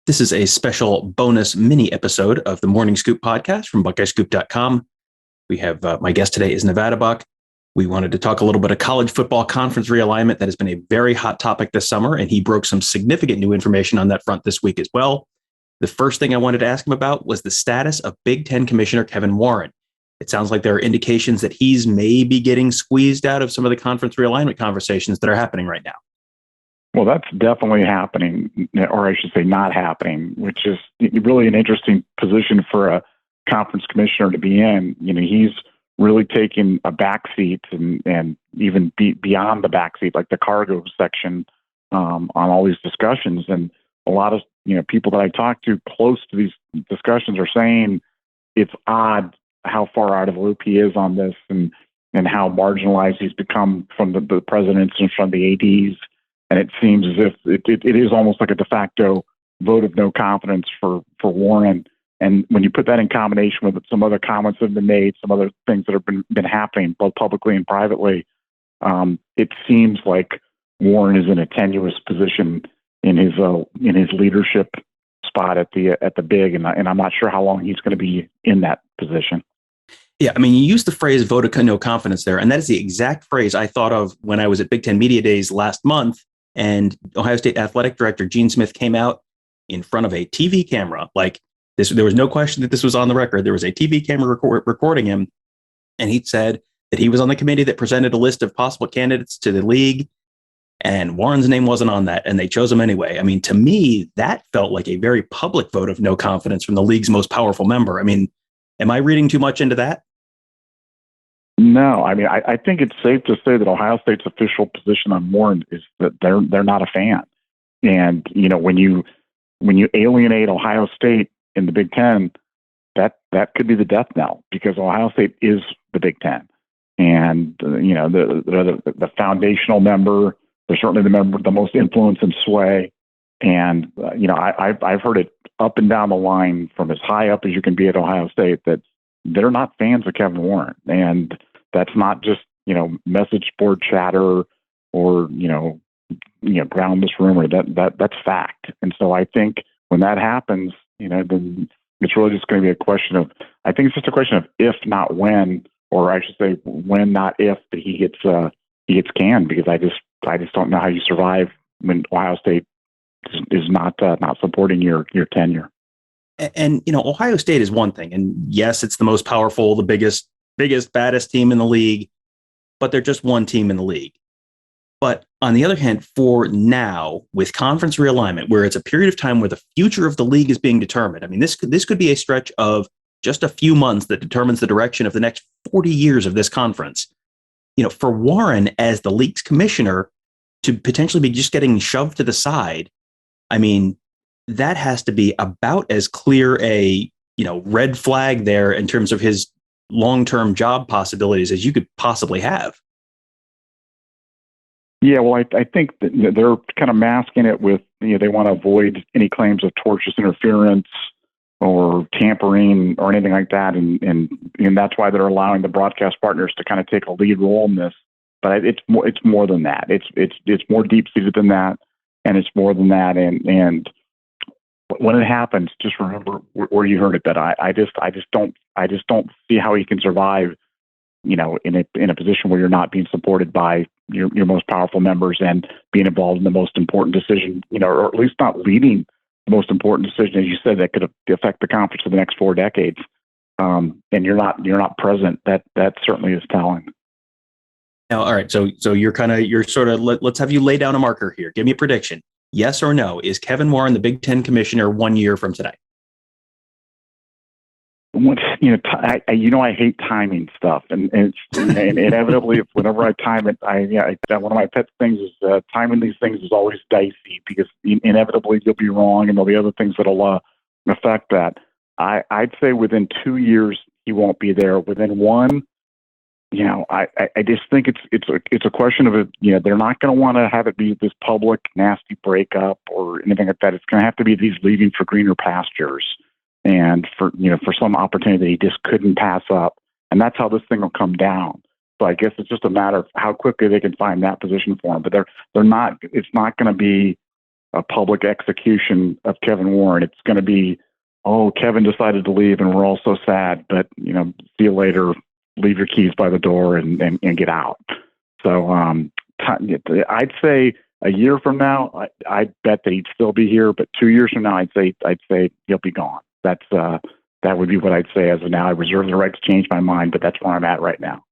This is a special bonus mini episode of the Morning Scoop podcast from BuckeyeScoop.com. We have my guest today is Nevada Buck. We wanted to talk a little bit of college football conference realignment. That has been a very hot topic this summer, and he broke some significant new information on that front this week as well. The first thing I wanted to ask him about was the status of Big Ten Commissioner Kevin Warren. It sounds like there are indications that he's maybe getting squeezed out of some of the conference realignment conversations that are happening right now. Well, that's definitely happening, or I should say not happening, which is really an interesting position for a conference commissioner to be in. You know, he's really taking a backseat and even beyond the backseat, like the cargo section on all these discussions. And a lot of, people that I talk to close to these discussions are saying it's odd how far out of the loop he is on this and how marginalized he's become from the presidents and from the ADs. And it seems as if it is almost like a de facto vote of no confidence for Warren. And when you put that in combination with some other comments that have been made, some other things that have been happening both publicly and privately, it seems like Warren is in a tenuous position in his leadership spot at the big, and I'm not sure how long he's going to be in that position. Yeah, I mean, you used the phrase vote of no confidence there, and that is the exact phrase I thought of when I was at Big Ten Media Days last month. And Ohio State Athletic Director Gene Smith came out in front of a TV camera. Like this, there was no question that this was on the record. There was a TV camera recording him. And he said that he was on the committee that presented a list of possible candidates to the league. And Warren's name wasn't on that. And they chose him anyway. I mean, to me, that felt like a very public vote of no confidence from the league's most powerful member. I mean, am I reading too much into that? No, I mean, I think it's safe to say that Ohio State's official position on Warren is that they're not a fan. And, when you alienate Ohio State in the Big Ten, that could be the death knell, because Ohio State is the Big Ten. And, the foundational member, they're certainly the member with the most influence and sway. And, I've heard it up and down the line from as high up as you can be at Ohio State that they're not fans of Kevin Warren. And that's not just, message board chatter or, groundless rumor. That's fact. And so I think when that happens, then it's really just going to be a question of, I think it's just a question of if, not when, or I should say when, not if, that he gets canned, because I just don't know how you survive when Ohio State is not supporting your tenure. And, Ohio State is one thing. And yes, it's the most powerful, the biggest, baddest team in the league, but they're just one team in the league. But on the other hand, for now, with conference realignment, where it's a period of time where the future of the league is being determined, I mean, this could be a stretch of just a few months that determines the direction of the next 40 years of this conference. For Warren as the league's commissioner to potentially be just getting shoved to the side, I mean, that has to be about as clear a, red flag there in terms of his long-term job possibilities as you could possibly have. Yeah, well, I think that they're kind of masking it with, they want to avoid any claims of tortious interference or tampering or anything like that. And that's why they're allowing the broadcast partners to kind of take a lead role in this. But it's more than that. It's more deep-seated than that. And it's more than that. And when it happens, just remember where you heard it. That I just don't see how he can survive, in a position where you're not being supported by your most powerful members and being involved in the most important decision, or at least not leading the most important decision, as you said, that could affect the conference for the next 4 decades. And you're not present. That certainly is telling. Now, all right. So you're sort of let's have you lay down a marker here. Give me a prediction. Yes or no? Is Kevin Warren the Big Ten commissioner 1 year from today? I hate timing stuff, and inevitably, whenever I time it, one of my pet things is timing these things is always dicey, because inevitably you'll be wrong, and there'll be other things that'll affect that. I'd say within 2 years he won't be there. Within one, I just think it's a question of it. They're not going to want to have it be this public nasty breakup or anything like that. It's going to have to be these leaving for greener pastures, and for some opportunity that he just couldn't pass up. And that's how this thing will come down. So I guess it's just a matter of how quickly they can find that position for him. But they're not. It's not going to be a public execution of Kevin Warren. It's going to be, oh, Kevin decided to leave, and we're all so sad. But see you later. Leave your keys by the door and get out. So I'd say a year from now, I bet that he'd still be here. But 2 years from now, I'd say he'll be gone. That would be what I'd say as of now. I reserve the right to change my mind, but that's where I'm at right now.